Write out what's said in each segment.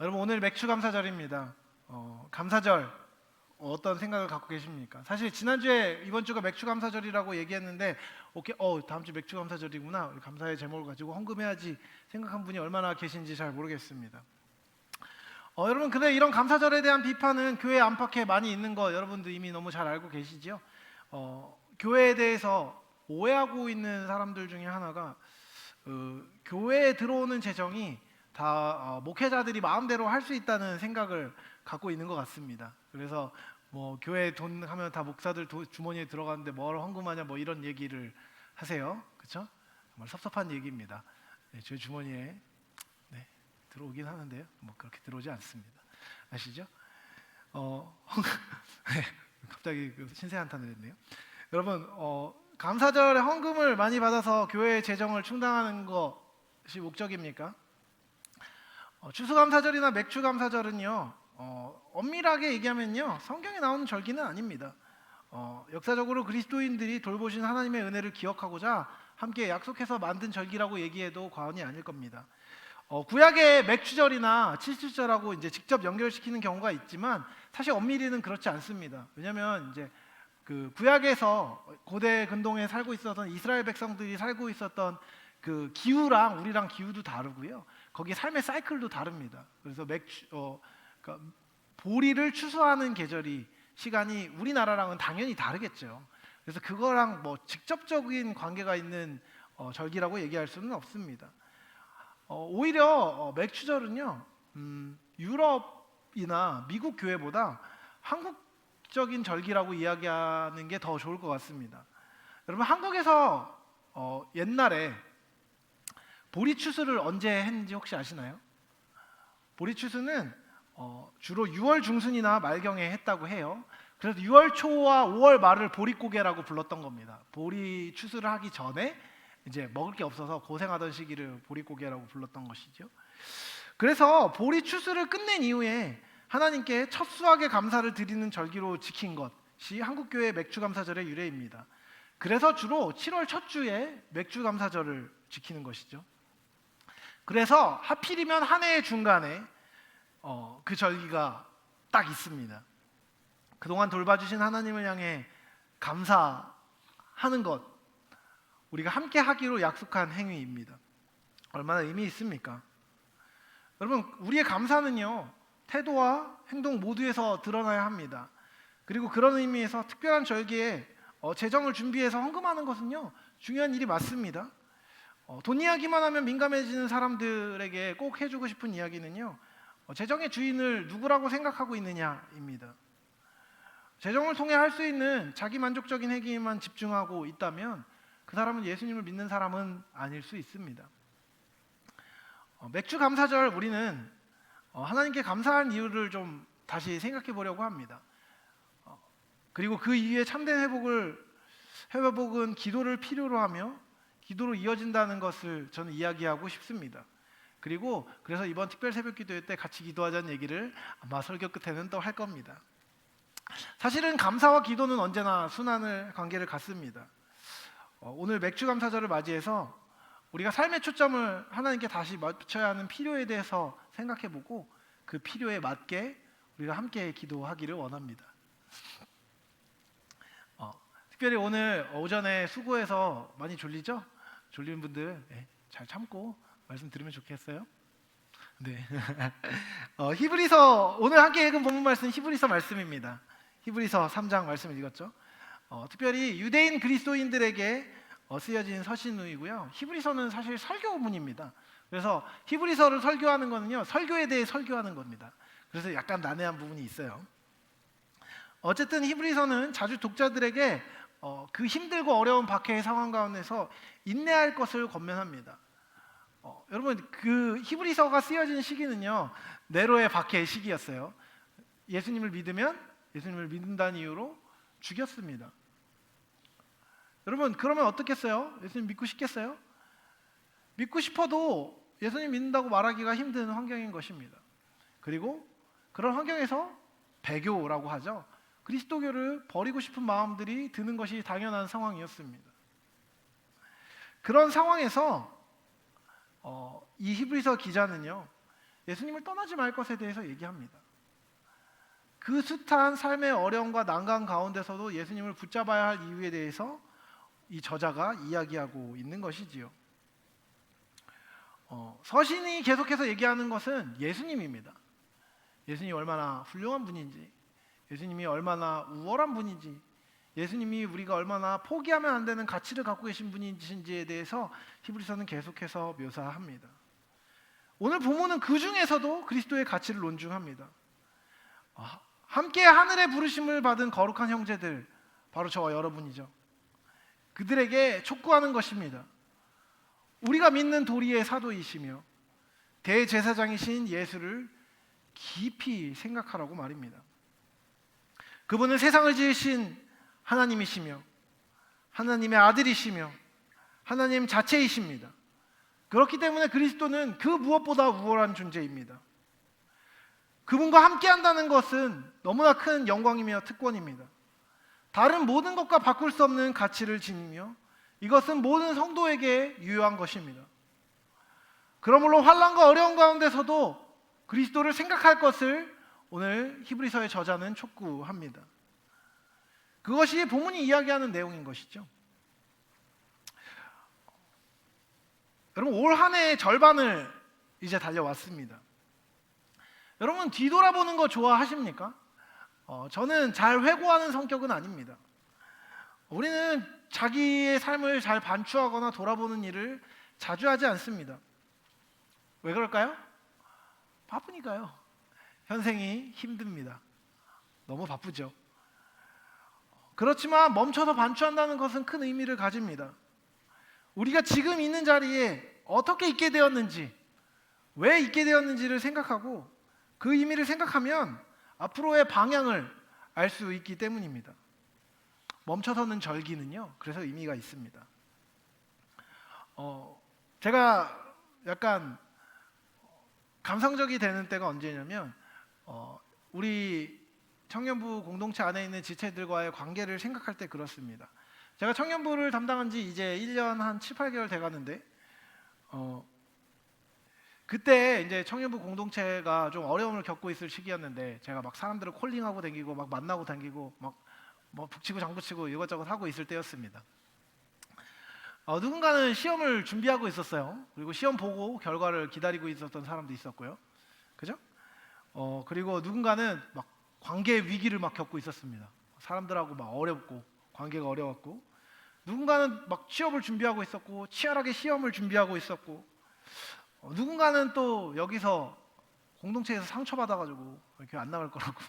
여러분 오늘 맥추감사절입니다. 감사절 어떤 생각을 갖고 계십니까? 사실 지난주에 이번 주가 맥추감사절이라고 얘기했는데 오케이, 다음 주 맥추감사절이구나. 우리 감사의 제목을 가지고 헌금해야지 생각한 분이 얼마나 계신지 잘 모르겠습니다. 여러분 근데 이런 감사절에 대한 비판은 교회 안팎에 많이 있는 거 여러분도 이미 너무 잘 알고 계시죠? 교회에 대해서 오해하고 있는 사람들 중에 하나가 교회에 들어오는 재정이 다 목회자들이 마음대로 할 수 있다는 생각을 갖고 있는 것 같습니다. 그래서 뭐 교회 돈 하면 다 목사들 주머니에 들어가는데 뭘 헌금하냐 뭐 이런 얘기를 하세요. 그렇죠? 정말 섭섭한 얘기입니다. 네, 제 주머니에 들어오긴 하는데요. 뭐 그렇게 들어오지 않습니다. 아시죠? 네, 갑자기 신세 한탄을 했네요. 여러분 감사절에 헌금을 많이 받아서 교회의 재정을 충당하는 것이 목적입니까? 추수감사절이나 맥추감사절은요 엄밀하게 얘기하면요 성경에 나오는 절기는 아닙니다. 역사적으로 그리스도인들이 돌보신 하나님의 은혜를 기억하고자 함께 약속해서 만든 절기라고 얘기해도 과언이 아닐 겁니다. 구약의 맥추절이나 칠칠절하고 이제 직접 연결시키는 경우가 있지만 사실 엄밀히는 그렇지 않습니다. 왜냐하면 이제 그 구약에서 고대 근동에 살고 있었던 이스라엘 백성들이 살고 있었던 그 기후랑 우리랑 기후도 다르고요. 거기 삶의 사이클도 다릅니다. 그래서 그러니까 보리를 추수하는 계절이 시간이 우리나라랑은 당연히 다르겠죠. 그래서 그거랑 뭐 직접적인 관계가 있는 절기라고 얘기할 수는 없습니다. 오히려 맥추절은요 유럽이나 미국 교회보다 한국적인 절기라고 이야기하는 게 더 좋을 것 같습니다. 여러분 한국에서 옛날에 보리 추수를 언제 했는지 혹시 아시나요? 보리 추수는 주로 6월 중순이나 말경에 했다고 해요. 그래서 6월 초와 5월 말을 보릿고개라고 불렀던 겁니다. 보리 추수를 하기 전에 이제 먹을 게 없어서 고생하던 시기를 보릿고개라고 불렀던 것이죠. 그래서 보리 추수를 끝낸 이후에 하나님께 첫 수확의 감사를 드리는 절기로 지킨 것이 한국교회 맥추감사절의 유래입니다. 그래서 주로 7월 첫 주에 맥추감사절을 지키는 것이죠. 그래서 하필이면 한 해의 중간에 그 절기가 딱 있습니다. 그동안 돌봐주신 하나님을 향해 감사하는 것, 우리가 함께 하기로 약속한 행위입니다. 얼마나 의미 있습니까? 여러분 우리의 감사는요 태도와 행동 모두에서 드러나야 합니다. 그리고 그런 의미에서 특별한 절기에 재정을 준비해서 헌금하는 것은요 중요한 일이 맞습니다. 돈 이야기만 하면 민감해지는 사람들에게 꼭 해주고 싶은 이야기는요 재정의 주인을 누구라고 생각하고 있느냐입니다. 재정을 통해 할 수 있는 자기 만족적인 행위에만 집중하고 있다면 그 사람은 예수님을 믿는 사람은 아닐 수 있습니다. 맥주 감사절 우리는 하나님께 감사한 이유를 좀 다시 생각해 보려고 합니다. 그리고 그 이후에 참된 회복은 기도를 필요로 하며 기도로 이어진다는 것을 저는 이야기하고 싶습니다. 그리고 그래서 이번 특별 새벽 기도회 때 같이 기도하자는 얘기를 아마 설교 끝에는 또 할 겁니다. 사실은 감사와 기도는 언제나 순환을 관계를 갖습니다. 오늘 맥주 감사절을 맞이해서 우리가 삶의 초점을 하나님께 다시 맞춰야 하는 필요에 대해서 생각해보고 그 필요에 맞게 우리가 함께 기도하기를 원합니다. 특별히 오늘 오전에 수고해서 많이 졸리죠? 졸리는 분들 잘 참고 말씀 들으면 좋겠어요. 네. 히브리서 오늘 함께 읽은 본문 말씀 히브리서 말씀입니다. 히브리서 3장 말씀을 읽었죠. 특별히 유대인 그리스도인들에게 쓰여진 서신이고요. 히브리서는 사실 설교문입니다. 그래서 히브리서를 설교하는 거는요 설교에 대해 설교하는 겁니다. 그래서 약간 난해한 부분이 있어요. 어쨌든 히브리서는 자주 독자들에게 그 힘들고 어려운 박해의 상황 가운데서 인내할 것을 권면합니다. 여러분 그 히브리서가 쓰여진 시기는요 네로의 박해의 시기였어요. 예수님을 믿는다는 이유로 죽였습니다. 여러분 그러면 어떻겠어요? 예수님 믿고 싶겠어요? 믿고 싶어도 예수님 믿는다고 말하기가 힘든 환경인 것입니다. 그리고 그런 환경에서 배교라고 하죠. 그리스도교를 버리고 싶은 마음들이 드는 것이 당연한 상황이었습니다. 그런 상황에서 이 히브리서 기자는요 예수님을 떠나지 말 것에 대해서 얘기합니다. 그 숱한 삶의 어려움과 난관 가운데서도 예수님을 붙잡아야 할 이유에 대해서 이 저자가 이야기하고 있는 것이지요. 서신이 계속해서 얘기하는 것은 예수님입니다. 예수님이 얼마나 훌륭한 분인지, 예수님이 얼마나 우월한 분인지, 예수님이 우리가 얼마나 포기하면 안 되는 가치를 갖고 계신 분인지에 대해서 히브리서는 계속해서 묘사합니다. 오늘 본문은 그 중에서도 그리스도의 가치를 논중합니다. 함께 하늘의 부르심을 받은 거룩한 형제들, 바로 저와 여러분이죠. 그들에게 촉구하는 것입니다. 우리가 믿는 도리의 사도이시며 대제사장이신 예수를 깊이 생각하라고 말입니다. 그분은 세상을 지으신 하나님이시며 하나님의 아들이시며 하나님 자체이십니다. 그렇기 때문에 그리스도는 그 무엇보다 우월한 존재입니다. 그분과 함께한다는 것은 너무나 큰 영광이며 특권입니다. 다른 모든 것과 바꿀 수 없는 가치를 지니며 이것은 모든 성도에게 유효한 것입니다. 그러므로 환난과 어려움 가운데서도 그리스도를 생각할 것을 오늘 히브리서의 저자는 촉구합니다. 그것이 본문이 이야기하는 내용인 것이죠. 여러분, 올 한 해의 절반을 이제 달려왔습니다. 여러분, 뒤돌아보는 거 좋아하십니까? 저는 잘 회고하는 성격은 아닙니다. 우리는 자기의 삶을 잘 반추하거나 돌아보는 일을 자주 하지 않습니다. 왜 그럴까요? 바쁘니까요. 현생이 힘듭니다. 너무 바쁘죠. 그렇지만 멈춰서 반추한다는 것은 큰 의미를 가집니다. 우리가 지금 있는 자리에 어떻게 있게 되었는지, 왜 있게 되었는지를 생각하고 그 의미를 생각하면 앞으로의 방향을 알 수 있기 때문입니다. 멈춰서는 절기는요, 그래서 의미가 있습니다. 제가 약간 감성적이 되는 때가 언제냐면 우리 청년부 공동체 안에 있는 지체들과의 관계를 생각할 때 그렇습니다. 제가 청년부를 담당한 지 이제 1년 한 7, 8개월 돼 가는데 그때 이제 청년부 공동체가 좀 어려움을 겪고 있을 시기였는데 제가 막 사람들을 콜링하고 다니고 막 만나고 다니고 막 뭐 북치고 장구치고 이것저것 하고 있을 때였습니다. 누군가는 시험을 준비하고 있었어요. 그리고 시험 보고 결과를 기다리고 있었던 사람도 있었고요. 그죠? 그리고 누군가는 막 관계 위기를 막 겪고 있었습니다. 사람들하고 막 어렵고 관계가 어려웠고, 누군가는 막 취업을 준비하고 있었고 치열하게 시험을 준비하고 있었고, 누군가는 또 여기서 공동체에서 상처받아가지고 이렇게 안 나갈 거라고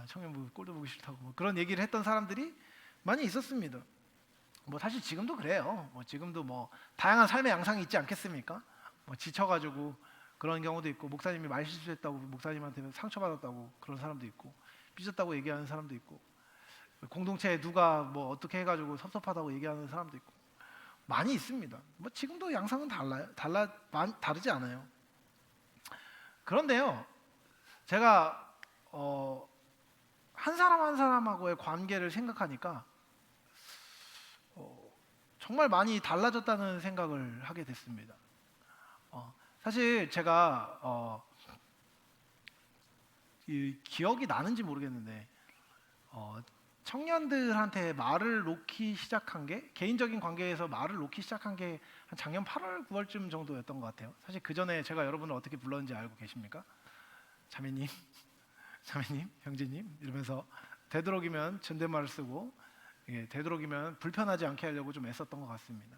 청년부 꼴도 보기 싫다고 뭐 그런 얘기를 했던 사람들이 많이 있었습니다. 뭐 사실 지금도 그래요. 뭐 지금도 뭐 다양한 삶의 양상이 있지 않겠습니까? 뭐 지쳐가지고 그런 경우도 있고, 목사님이 말 실수했다고 목사님한테 상처받았다고 그런 사람도 있고, 삐졌다고 얘기하는 사람도 있고, 공동체에 누가 뭐 어떻게 해가지고 섭섭하다고 얘기하는 사람도 있고 많이 있습니다. 뭐 지금도 양상은 다르지 않아요. 그런데요, 제가 한 사람 한 사람하고의 관계를 생각하니까 정말 많이 달라졌다는 생각을 하게 됐습니다. 사실 제가 기억이 나는지 모르겠는데 청년들한테 말을 놓기 시작한 게, 개인적인 관계에서 말을 놓기 시작한 게 한 작년 8월, 9월쯤 정도였던 것 같아요. 사실 그 전에 제가 여러분을 어떻게 불렀는지 알고 계십니까? 자매님, 자매님, 형제님 이러면서 되도록이면 존댓말을 쓰고 되도록이면 불편하지 않게 하려고 좀 애썼던 것 같습니다.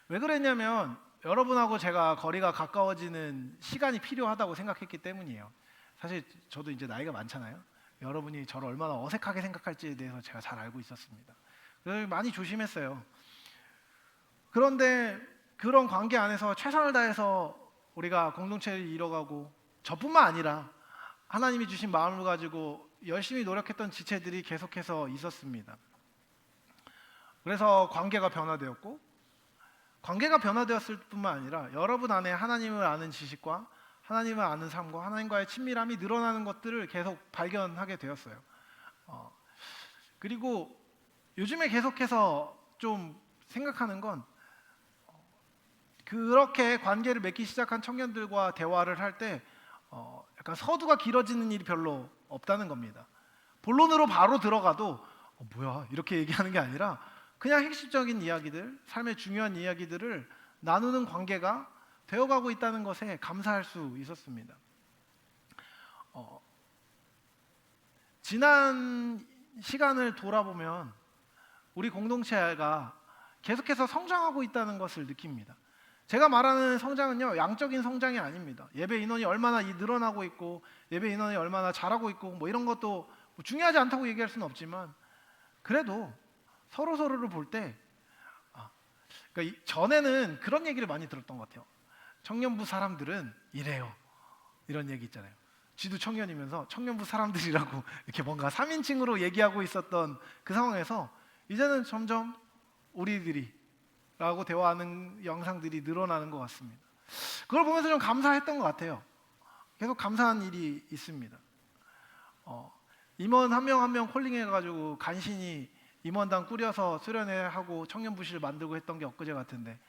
왜 그랬냐면 여러분하고 제가 거리가 가까워지는 시간이 필요하다고 생각했기 때문이에요. 사실 저도 이제 나이가 많잖아요. 여러분이 저를 얼마나 어색하게 생각할지에 대해서 제가 잘 알고 있었습니다. 그래서 많이 조심했어요. 그런데 그런 관계 안에서 최선을 다해서 우리가 공동체를 이뤄가고, 저뿐만 아니라 하나님이 주신 마음을 가지고 열심히 노력했던 지체들이 계속해서 있었습니다. 그래서 관계가 변화되었고, 관계가 변화되었을 뿐만 아니라 여러분 안에 하나님을 아는 지식과 하나님을 아는 삶과 하나님과의 친밀함이 늘어나는 것들을 계속 발견하게 되었어요. 그리고 요즘에 계속해서 좀 생각하는 건 그렇게 관계를 맺기 시작한 청년들과 대화를 할 때 약간 서두가 길어지는 일이 별로 없다는 겁니다. 본론으로 바로 들어가도 뭐야 이렇게 얘기하는 게 아니라 그냥 핵심적인 이야기들, 삶의 중요한 이야기들을 나누는 관계가 되어가고 있다는 것에 감사할 수 있었습니다. 지난 시간을 돌아보면 우리 공동체가 계속해서 성장하고 있다는 것을 느낍니다. 제가 말하는 성장은요, 양적인 성장이 아닙니다. 예배 인원이 얼마나 늘어나고 있고 예배 인원이 얼마나 잘하고 있고 뭐 이런 것도 중요하지 않다고 얘기할 수는 없지만, 그래도 서로를 볼 때 그러니까 전에는 그런 얘기를 많이 들었던 것 같아요. 청년부 사람들은 이래요, 이런 얘기 있잖아요. 쥐도 청년이면서 청년부 사람들이라고 이렇게 뭔가 3인칭으로 얘기하고 있었던 그 상황에서 이제는 점점 우리들이 라고 대화하는 영상들이 늘어나는 것 같습니다. 그걸 보면서 좀 감사했던 것 같아요. 계속 감사한 일이 있습니다. 임원 한 명 한 명 콜링해가지고 간신히 임원단 꾸려서 수련회하고 청년부실 만들고 했던 게 엊그제 같은데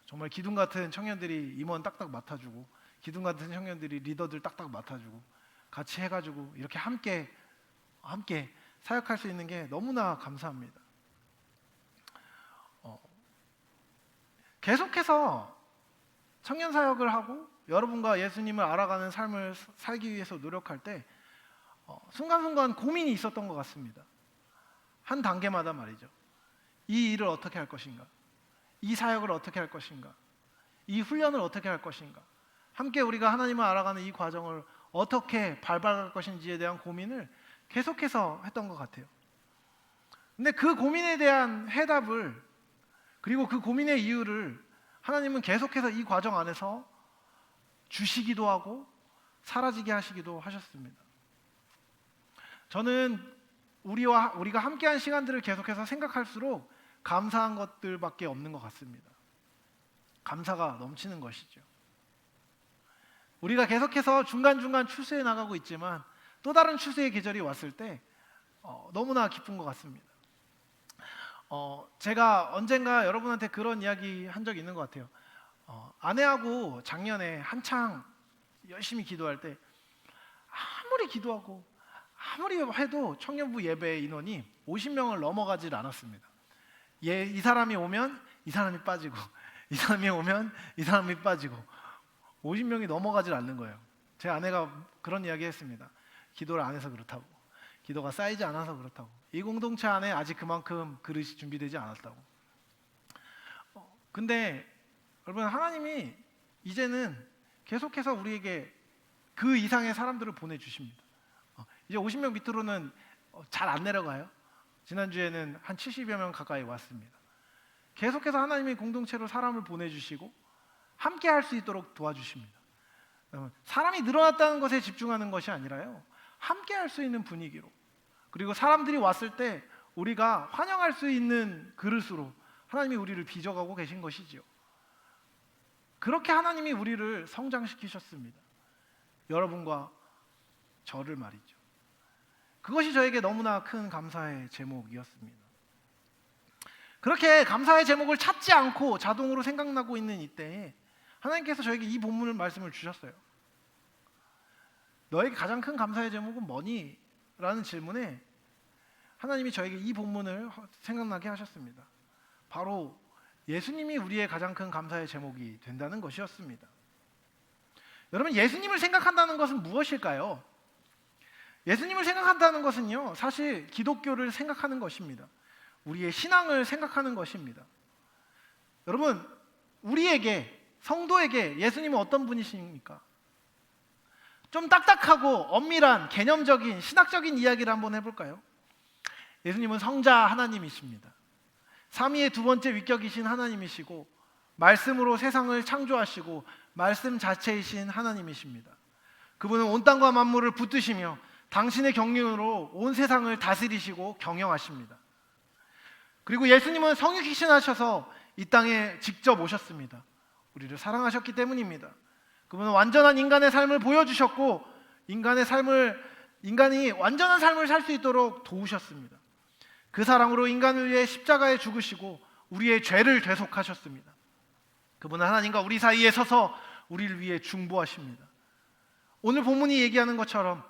정말 기둥 같은 청년들이 임원 딱딱 맡아주고 기둥 같은 청년들이 리더들 딱딱 맡아주고 같이 해가지고 이렇게 함께 사역할 수 있는 게 너무나 감사합니다. 계속해서 청년 사역을 하고 여러분과 예수님을 알아가는 삶을 살기 위해서 노력할 때 순간순간 고민이 있었던 것 같습니다. 한 단계마다 말이죠. 이 일을 어떻게 할 것인가? 이 사역을 어떻게 할 것인가? 이 훈련을 어떻게 할 것인가? 함께 우리가 하나님을 알아가는 이 과정을 어떻게 밟아갈 것인지에 대한 고민을 계속해서 했던 것 같아요. 근데 그 고민에 대한 해답을, 그리고 그 고민의 이유를 하나님은 계속해서 이 과정 안에서 주시기도 하고 사라지게 하시기도 하셨습니다. 저는 우리가 함께한 시간들을 계속해서 생각할수록 감사한 것들밖에 없는 것 같습니다. 감사가 넘치는 것이죠. 우리가 계속해서 중간중간 추수해 나가고 있지만 또 다른 추수의 계절이 왔을 때 너무나 기쁜 것 같습니다. 제가 언젠가 여러분한테 그런 이야기 한 적이 있는 것 같아요. 아내하고 작년에 한창 열심히 기도할 때 아무리 기도하고 아무리 해도 청년부 예배 인원이 50명을 넘어가질 않았습니다. 이 사람이 오면 이 사람이 빠지고 이 사람이 오면 이 사람이 빠지고 50명이 넘어가질 않는 거예요. 제 아내가 그런 이야기 했습니다. 기도를 안 해서 그렇다고, 기도가 쌓이지 않아서 그렇다고, 이 공동체 안에 아직 그만큼 그릇이 준비되지 않았다고. 근데 여러분, 하나님이 이제는 계속해서 우리에게 그 이상의 사람들을 보내주십니다. 이제 50명 밑으로는 잘 안 내려가요. 지난주에는 한 70여 명 가까이 왔습니다. 계속해서 하나님이 공동체로 사람을 보내주시고 함께 할 수 있도록 도와주십니다. 사람이 늘어났다는 것에 집중하는 것이 아니라요, 함께 할 수 있는 분위기로, 그리고 사람들이 왔을 때 우리가 환영할 수 있는 그릇으로 하나님이 우리를 빚어가고 계신 것이지요. 그렇게 하나님이 우리를 성장시키셨습니다. 여러분과 저를 말이죠. 그것이 저에게 너무나 큰 감사의 제목이었습니다. 그렇게 감사의 제목을 찾지 않고 자동으로 생각나고 있는 이때에 하나님께서 저에게 이 본문을 말씀을 주셨어요. 너에게 가장 큰 감사의 제목은 뭐니? 라는 질문에 하나님이 저에게 이 본문을 생각나게 하셨습니다. 바로 예수님이 우리의 가장 큰 감사의 제목이 된다는 것이었습니다. 여러분, 예수님을 생각한다는 것은 무엇일까요? 예수님을 생각한다는 것은요, 사실 기독교를 생각하는 것입니다. 우리의 신앙을 생각하는 것입니다. 여러분, 우리에게, 성도에게 예수님은 어떤 분이십니까? 좀 딱딱하고 엄밀한 개념적인 신학적인 이야기를 한번 해볼까요? 예수님은 성자 하나님이십니다. 삼위의 두 번째 위격이신 하나님이시고 말씀으로 세상을 창조하시고 말씀 자체이신 하나님이십니다. 그분은 온 땅과 만물을 붙드시며 당신의 경륜으로 온 세상을 다스리시고 경영하십니다. 그리고 예수님은 성육신하셔서 이 땅에 직접 오셨습니다. 우리를 사랑하셨기 때문입니다. 그분은 완전한 인간의 삶을 보여주셨고 인간이 완전한 삶을 살 수 있도록 도우셨습니다. 그 사랑으로 인간을 위해 십자가에 죽으시고 우리의 죄를 대속하셨습니다. 그분은 하나님과 우리 사이에 서서 우리를 위해 중보하십니다. 오늘 본문이 얘기하는 것처럼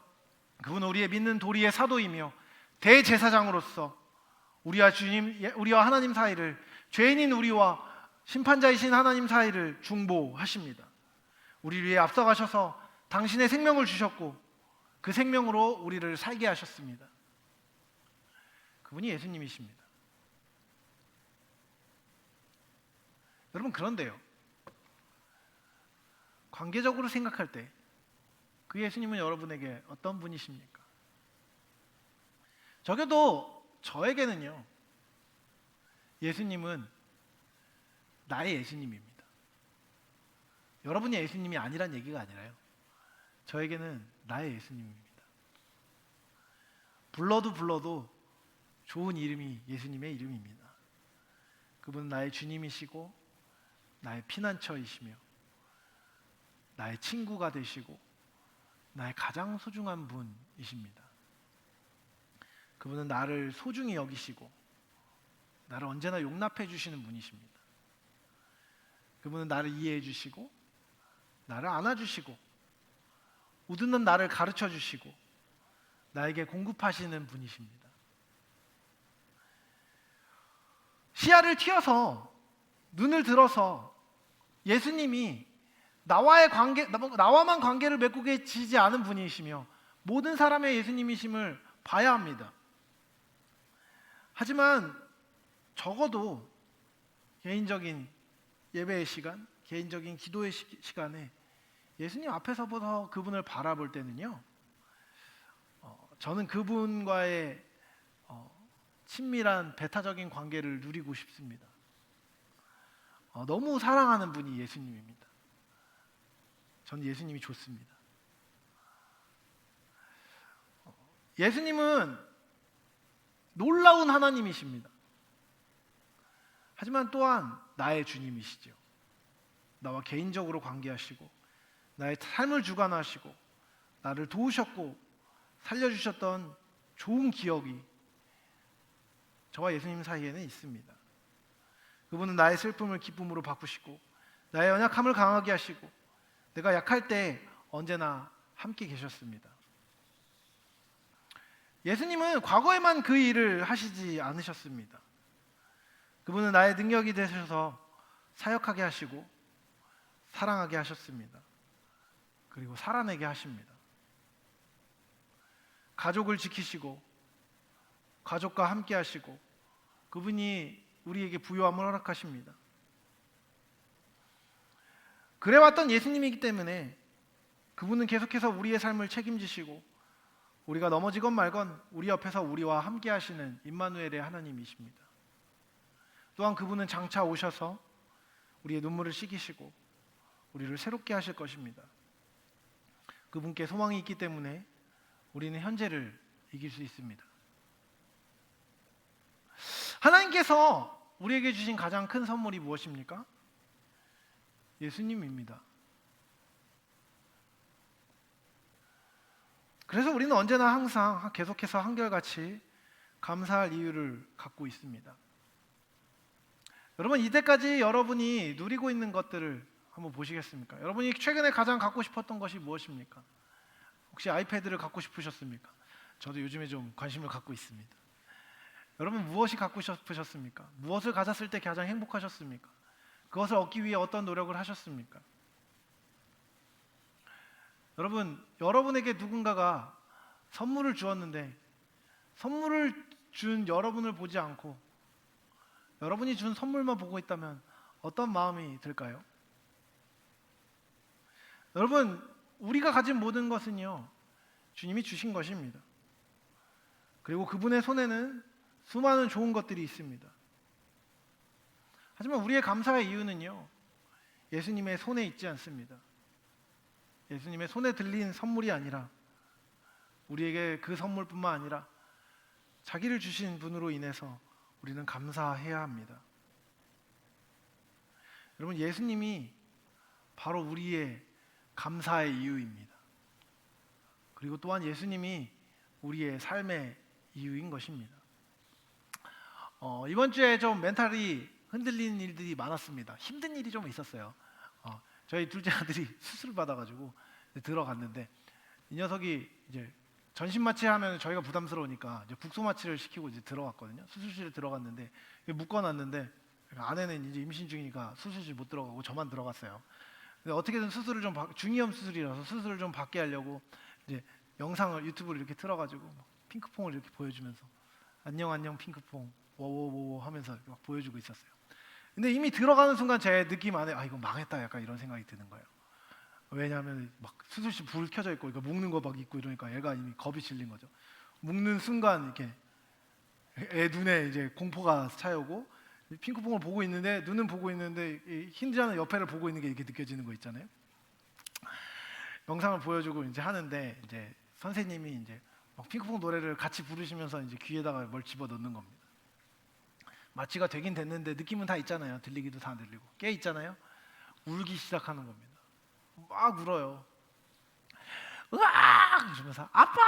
그분은 우리의 믿는 도리의 사도이며 대제사장으로서 우리와 하나님 사이를, 죄인인 우리와 심판자이신 하나님 사이를 중보하십니다. 우리를 위해 앞서가셔서 당신의 생명을 주셨고 그 생명으로 우리를 살게 하셨습니다. 그분이 예수님이십니다. 여러분, 그런데요, 관계적으로 생각할 때 그 예수님은 여러분에게 어떤 분이십니까? 적어도 저에게는요, 예수님은 나의 예수님입니다. 여러분이 예수님이 아니란 얘기가 아니라요, 저에게는 나의 예수님입니다. 불러도 좋은 이름이 예수님의 이름입니다. 그분은 나의 주님이시고 나의 피난처이시며 나의 친구가 되시고 나의 가장 소중한 분이십니다. 그분은 나를 소중히 여기시고 나를 언제나 용납해 주시는 분이십니다. 그분은 나를 이해해 주시고 나를 안아주시고 우드는 나를 가르쳐 주시고 나에게 공급하시는 분이십니다. 시야를 튀어서 눈을 들어서 예수님이 나와만 관계를 맺고 계시지 않은 분이시며 모든 사람의 예수님이심을 봐야 합니다. 하지만 적어도 개인적인 예배의 시간, 개인적인 기도의 시간에 예수님 앞에서부터 그분을 바라볼 때는요, 저는 그분과의 친밀한 배타적인 관계를 누리고 싶습니다. 너무 사랑하는 분이 예수님입니다. 저는 예수님이 좋습니다. 예수님은 놀라운 하나님이십니다. 하지만 또한 나의 주님이시죠. 나와 개인적으로 관계하시고 나의 삶을 주관하시고 나를 도우셨고 살려주셨던 좋은 기억이 저와 예수님 사이에는 있습니다. 그분은 나의 슬픔을 기쁨으로 바꾸시고 나의 연약함을 강하게 하시고 내가 약할 때 언제나 함께 계셨습니다. 예수님은 과거에만 그 일을 하시지 않으셨습니다. 그분은 나의 능력이 되셔서 사역하게 하시고 사랑하게 하셨습니다. 그리고 살아내게 하십니다. 가족을 지키시고 가족과 함께 하시고 그분이 우리에게 부요함을 허락하십니다. 그래왔던 예수님이기 때문에 그분은 계속해서 우리의 삶을 책임지시고 우리가 넘어지건 말건 우리 옆에서 우리와 함께 하시는 임마누엘의 하나님이십니다. 또한 그분은 장차 오셔서 우리의 눈물을 씻기시고 우리를 새롭게 하실 것입니다. 그분께 소망이 있기 때문에 우리는 현재를 이길 수 있습니다. 하나님께서 우리에게 주신 가장 큰 선물이 무엇입니까? 예수님입니다. 그래서 우리는 언제나 항상 계속해서 한결같이 감사할 이유를 갖고 있습니다. 여러분, 이때까지 여러분이 누리고 있는 것들을 한번 보시겠습니까? 여러분이 최근에 가장 갖고 싶었던 것이 무엇입니까? 혹시 아이패드를 갖고 싶으셨습니까? 저도 요즘에 좀 관심을 갖고 있습니다. 여러분, 무엇이 갖고 싶으셨습니까? 무엇을 가졌을 때 가장 행복하셨습니까? 그것을 얻기 위해 어떤 노력을 하셨습니까? 여러분, 여러분에게 누군가가 선물을 주었는데 선물을 준 여러분을 보지 않고 여러분이 준 선물만 보고 있다면 어떤 마음이 들까요? 여러분, 우리가 가진 모든 것은요, 주님이 주신 것입니다. 그리고 그분의 손에는 수많은 좋은 것들이 있습니다. 하지만 우리의 감사의 이유는요, 예수님의 손에 있지 않습니다. 예수님의 손에 들린 선물이 아니라 우리에게 그 선물뿐만 아니라 자기를 주신 분으로 인해서 우리는 감사해야 합니다. 여러분, 예수님이 바로 우리의 감사의 이유입니다. 그리고 또한 예수님이 우리의 삶의 이유인 것입니다. 이번 주에 좀 멘탈이 흔들리는 일들이 많았습니다. 힘든 일이 좀 있었어요. 저희 둘째 아들이 수술을 받아가지고 들어갔는데 이 녀석이 이제 전신 마취하면 저희가 부담스러우니까 이제 국소 마취를 시키고 이제 들어갔거든요. 수술실에 들어갔는데 묶어놨는데 아내는 이제 임신 중이니까 수술실 못 들어가고 저만 들어갔어요. 근데 어떻게든 수술을 좀 중이염 수술이라서 수술을 좀 받게 하려고 이제 영상을 유튜브를 이렇게 틀어가지고 핑크퐁을 이렇게 보여주면서 안녕 안녕 핑크퐁 워워워워 하면서 막 보여주고 있었어요. 근데 이미 들어가는 순간 제 느낌 안에 이거 망했다 약간 이런 생각이 드는 거예요. 왜냐하면 막 수술실 불 켜져 있고 그러니까 묶는 거 막 있고 이러니까 애가 이미 겁이 질린 거죠. 묶는 순간 이렇게 애 눈에 이제 공포가 차오고 핑크퐁을 보고 있는데 눈은 보고 있는데 흰자는 옆에를 보고 있는 게 이렇게 느껴지는 거 있잖아요. 영상을 보여주고 이제 하는데 이제 선생님이 이제 막 핑크퐁 노래를 같이 부르시면서 이제 귀에다가 뭘 집어 넣는 겁니다. 마취가 되긴 됐는데 느낌은 다 있잖아요. 들리기도 다 들리고 깨 있잖아요. 울기 시작하는 겁니다. 막 울어요. 으악! 이러면서 아빠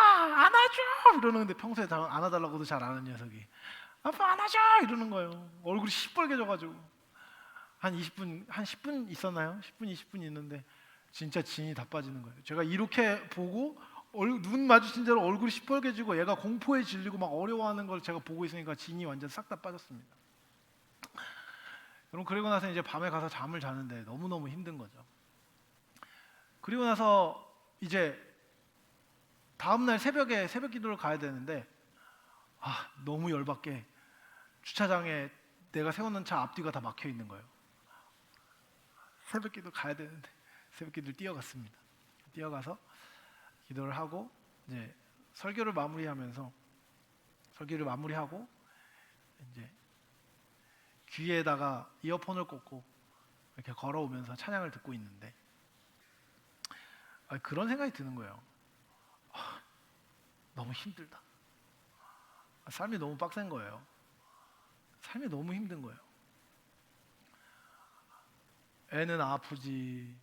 안아줘 이러는데 평소에 안아달라고도 잘 안 하는 녀석이 아빠 안아줘 이러는 거예요. 얼굴이 시뻘개져가지고 한 20분 한 10분 있었나요? 10분 20분 있는데 진짜 진이 다 빠지는 거예요. 제가 이렇게 보고 눈 마주친 대로 얼굴이 시뻘개지고 얘가 공포에 질리고 막 어려워하는 걸 제가 보고 있으니까 진이 완전 싹 다 빠졌습니다. 여러분 그리고 나서 이제 밤에 가서 잠을 자는데 너무너무 힘든 거죠. 그리고 나서 이제 다음날 새벽에 새벽 기도를 가야 되는데 너무 열받게 주차장에 내가 세워놓은 차 앞뒤가 다 막혀 있는 거예요. 새벽 기도 가야 되는데 새벽 기도를 뛰어갔습니다. 뛰어가서 기도를 하고 이제 설교를 마무리하고 이제 귀에다가 이어폰을 꽂고 이렇게 걸어오면서 찬양을 듣고 있는데 그런 생각이 드는 거예요. 너무 힘들다. 삶이 너무 빡센 거예요. 삶이 너무 힘든 거예요. 애는 아프지,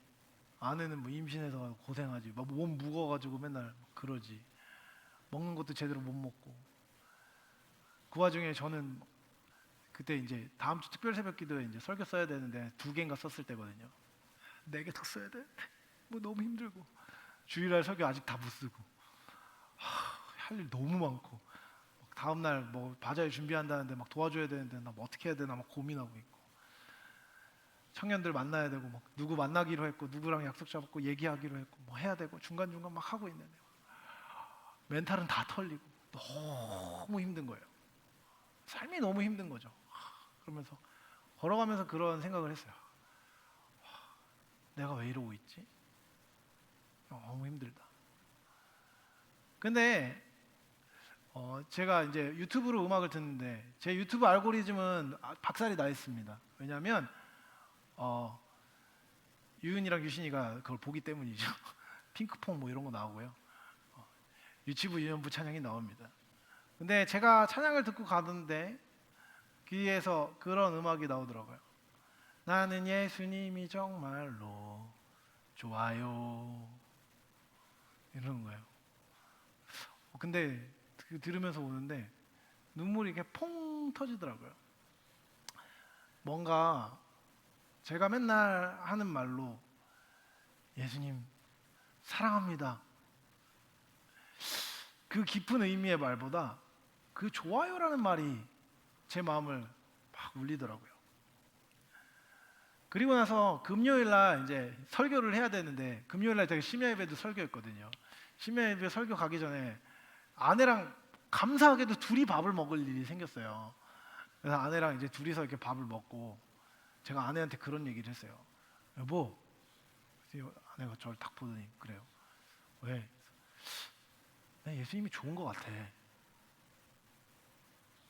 아내는 뭐 임신해서 고생하지, 막 몸 무거워가지고 맨날 그러지, 먹는 것도 제대로 못 먹고. 그 와중에 저는 그때 이제 다음 주 특별 새벽 기도에 이제 설교 써야 되는데 2개인가 썼을 때거든요. 4개 더 써야 되는데 뭐 너무 힘들고 주일날 설교 아직 다 못 쓰고 할 일 너무 많고 다음 날 뭐 바자회 준비한다는데 막 도와줘야 되는데 나 뭐 어떻게 해야 되나 막 고민하고 있고 청년들 만나야 되고 막 누구 만나기로 했고 누구랑 약속 잡고 얘기하기로 했고 뭐 해야 되고 중간중간 막 하고 있는데 멘탈은 다 털리고 너무 힘든 거예요. 삶이 너무 힘든 거죠. 그러면서 걸어가면서 그런 생각을 했어요. 내가 왜 이러고 있지? 너무 힘들다. 근데 제가 이제 유튜브로 음악을 듣는데 제 유튜브 알고리즘은 박살이 나 있습니다. 왜냐하면 유은이랑 유신이가 그걸 보기 때문이죠. 핑크퐁 뭐 이런 거 나오고요. 유치부 유년부 찬양이 나옵니다. 근데 제가 찬양을 듣고 가던데 귀에서 그런 음악이 나오더라고요. 나는 예수님이 정말로 좋아요. 이러는 거예요. 근데 들으면서 오는데 눈물이 이렇게 퐁 터지더라고요. 뭔가 제가 맨날 하는 말로 예수님 사랑합니다. 그 깊은 의미의 말보다 그 좋아요라는 말이 제 마음을 막 울리더라고요. 그리고 나서 금요일날 이제 설교를 해야 되는데 금요일날 제가 심야 예배도 설교했거든요. 심야 예배 설교 가기 전에 아내랑 감사하게도 둘이 밥을 먹을 일이 생겼어요. 그래서 아내랑 이제 둘이서 이렇게 밥을 먹고 제가 아내한테 그런 얘기를 했어요. 여보, 아내가 저를 딱 보더니 그래요. 왜? 난 예수님이 좋은 것 같아.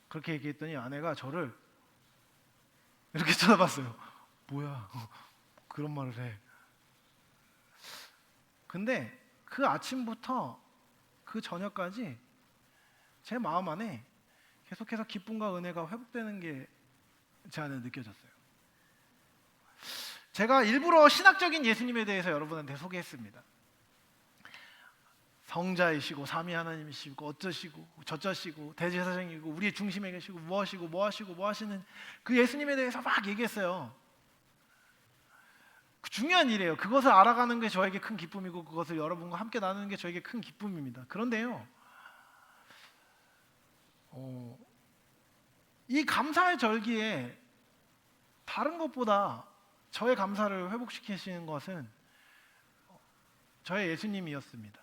그렇게 얘기했더니 아내가 저를 이렇게 쳐다봤어요. 뭐야? 그런 말을 해. 근데 그 아침부터 그 저녁까지 제 마음 안에 계속해서 기쁨과 은혜가 회복되는 게 제 안에 느껴졌어요. 제가 일부러 신학적인 예수님에 대해서 여러분한테 소개했습니다. 성자이시고 삼위 하나님이시고 어쩌시고 저쩌시고 대제사장이고 우리의 중심에 계시고 무엇이고 뭐하시고 뭐하시는 그 예수님에 대해서 막 얘기했어요. 그 중요한 일이에요. 그것을 알아가는 게 저에게 큰 기쁨이고 그것을 여러분과 함께 나누는 게 저에게 큰 기쁨입니다. 그런데요, 이 감사의 절기에 다른 것보다 저의 감사를 회복시키시는 것은 저의 예수님이었습니다.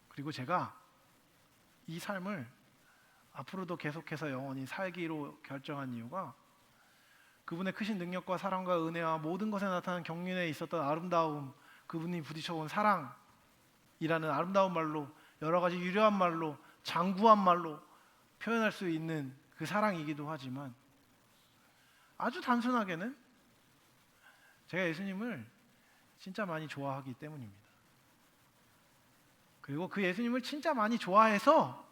그리고 제가 이 삶을 앞으로도 계속해서 영원히 살기로 결정한 이유가 그분의 크신 능력과 사랑과 은혜와 모든 것에 나타난 경륜에 있었던 아름다움, 그분이 부딪혀온 사랑이라는 아름다운 말로, 여러 가지 유려한 말로, 장구한 말로 표현할 수 있는 그 사랑이기도 하지만 아주 단순하게는 제가 예수님을 진짜 많이 좋아하기 때문입니다. 그리고 그 예수님을 진짜 많이 좋아해서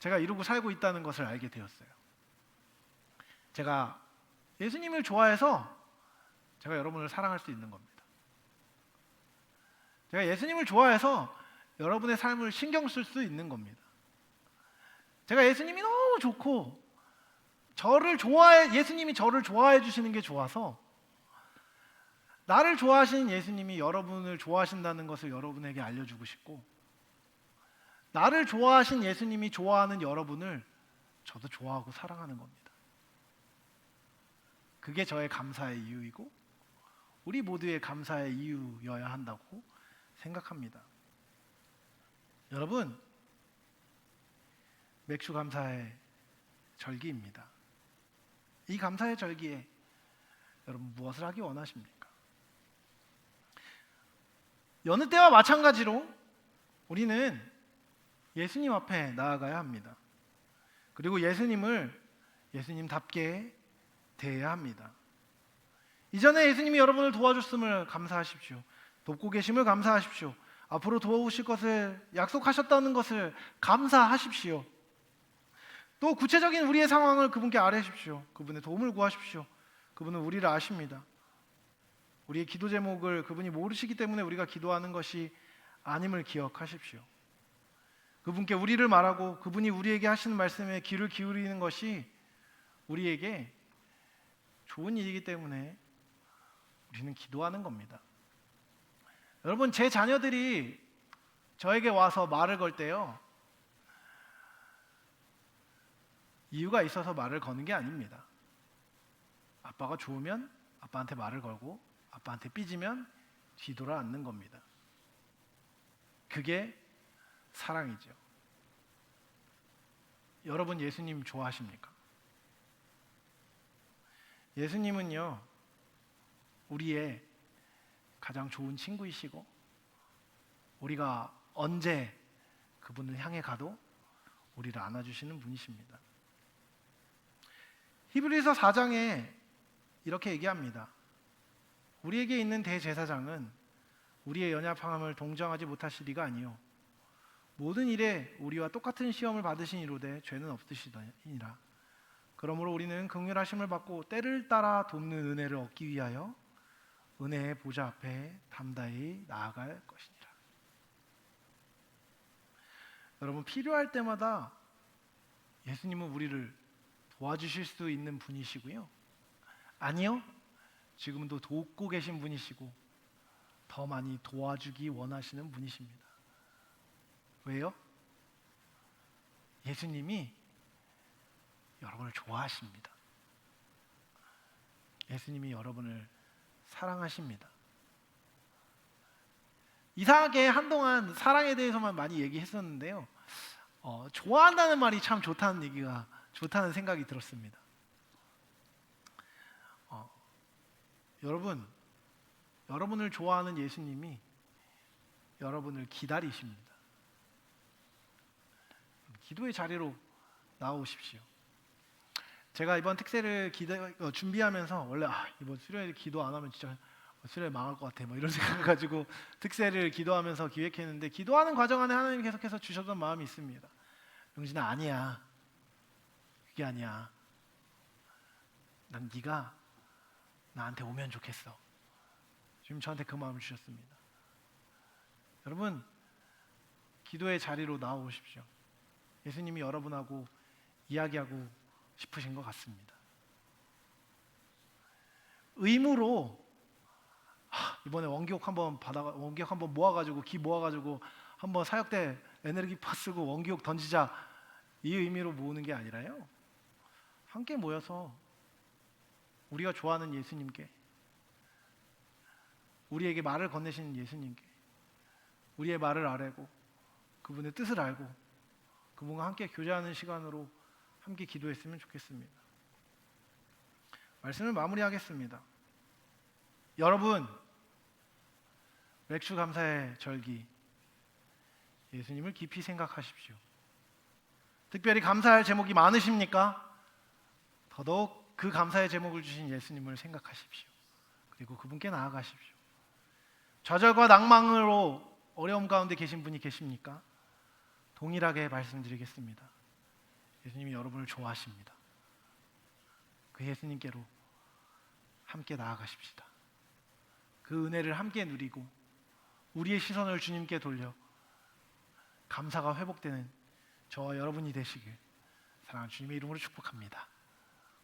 제가 이루고 살고 있다는 것을 알게 되었어요. 제가 예수님을 좋아해서 제가 여러분을 사랑할 수 있는 겁니다. 제가 예수님을 좋아해서 여러분의 삶을 신경 쓸 수 있는 겁니다. 제가 예수님이 너무 좋고 예수님이 저를 좋아해 주시는 게 좋아서 나를 좋아하시는 예수님이 여러분을 좋아하신다는 것을 여러분에게 알려주고 싶고, 나를 좋아하신 예수님이 좋아하는 여러분을 저도 좋아하고 사랑하는 겁니다. 그게 저의 감사의 이유이고 우리 모두의 감사의 이유여야 한다고 생각합니다. 여러분, 맥주 감사의 절기입니다. 이 감사의 절기에 여러분 무엇을 하기 원하십니까? 여느 때와 마찬가지로 우리는 예수님 앞에 나아가야 합니다. 그리고 예수님을 예수님답게 대해야 합니다. 이전에 예수님이 여러분을 도와줬음을 감사하십시오. 돕고 계심을 감사하십시오. 앞으로 도와오실 것을 약속하셨다는 것을 감사하십시오. 또 구체적인 우리의 상황을 그분께 아뢰십시오. 그분의 도움을 구하십시오. 그분은 우리를 아십니다. 우리의 기도 제목을 그분이 모르시기 때문에 우리가 기도하는 것이 아님을 기억하십시오. 그분께 우리를 말하고 그분이 우리에게 하시는 말씀에 귀를 기울이는 것이 우리에게 좋은 일이기 때문에 우리는 기도하는 겁니다. 여러분, 제 자녀들이 저에게 와서 말을 걸 때요, 이유가 있어서 말을 거는 게 아닙니다. 아빠가 좋으면 아빠한테 말을 걸고 아빠한테 삐지면 뒤돌아 앉는 겁니다. 그게 사랑이죠. 여러분, 예수님 좋아하십니까? 예수님은요, 우리의 가장 좋은 친구이시고 우리가 언제 그분을 향해 가도 우리를 안아주시는 분이십니다. 히브리서 4장에 이렇게 얘기합니다. 우리에게 있는 대제사장은 우리의 연약함을 동정하지 못하실 리가 아니요 모든 일에 우리와 똑같은 시험을 받으신 이로되 죄는 없으시더니라. 그러므로 우리는 긍휼하심을 받고 때를 따라 돕는 은혜를 얻기 위하여 은혜의 보좌 앞에 담대히 나아갈 것이니라. 여러분, 필요할 때마다 예수님은 우리를 도와주실 수 있는 분이시고요, 아니요, 지금도 돕고 계신 분이시고 더 많이 도와주기 원하시는 분이십니다. 왜요? 예수님이 여러분을 좋아하십니다. 예수님이 여러분을 사랑하십니다. 이상하게 한동안 사랑에 대해서만 많이 얘기했었는데요, 좋아한다는 말이 참 좋다는 생각이 들었습니다. 여러분을 좋아하는 예수님이 여러분을 기다리십니다. 기도의 자리로 나오십시오. 제가 이번 특세를 준비하면서 원래 이번 수련회 기도 안 하면 진짜 수련회 망할 것 같아 이런 생각을 가지고 특세를 기도하면서 기획했는데, 기도하는 과정 안에 하나님이 계속해서 주셨던 마음이 있습니다. 용진아, 아니야, 그게 아니야, 난 네가 나한테 오면 좋겠어. 지금 저한테 그 마음을 주셨습니다. 여러분, 기도의 자리로 나오십시오. 예수님이 여러분하고 이야기하고 싶으신 것 같습니다. 의무로 이번에 원기옥 한번 모아가지고 기 모아가지고 한번 사역 때 에너지 파 쓰고 원기옥 던지자, 이 의미로 모으는 게 아니라요, 함께 모여서 우리가 좋아하는 예수님께, 우리에게 말을 건네시는 예수님께 우리의 말을 아뢰고 그분의 뜻을 알고 그분과 함께 교제하는 시간으로 함께 기도했으면 좋겠습니다. 말씀을 마무리하겠습니다. 여러분, 맥주 감사의 절기, 예수님을 깊이 생각하십시오. 특별히 감사할 제목이 많으십니까? 더더욱 그 감사의 제목을 주신 예수님을 생각하십시오. 그리고 그분께 나아가십시오. 좌절과 낭망으로 어려움 가운데 계신 분이 계십니까? 동일하게 말씀드리겠습니다. 예수님이 여러분을 좋아하십니다. 그 예수님께로 함께 나아가십시다. 그 은혜를 함께 누리고 우리의 시선을 주님께 돌려 감사가 회복되는 저와 여러분이 되시길 사랑하는 주님의 이름으로 축복합니다.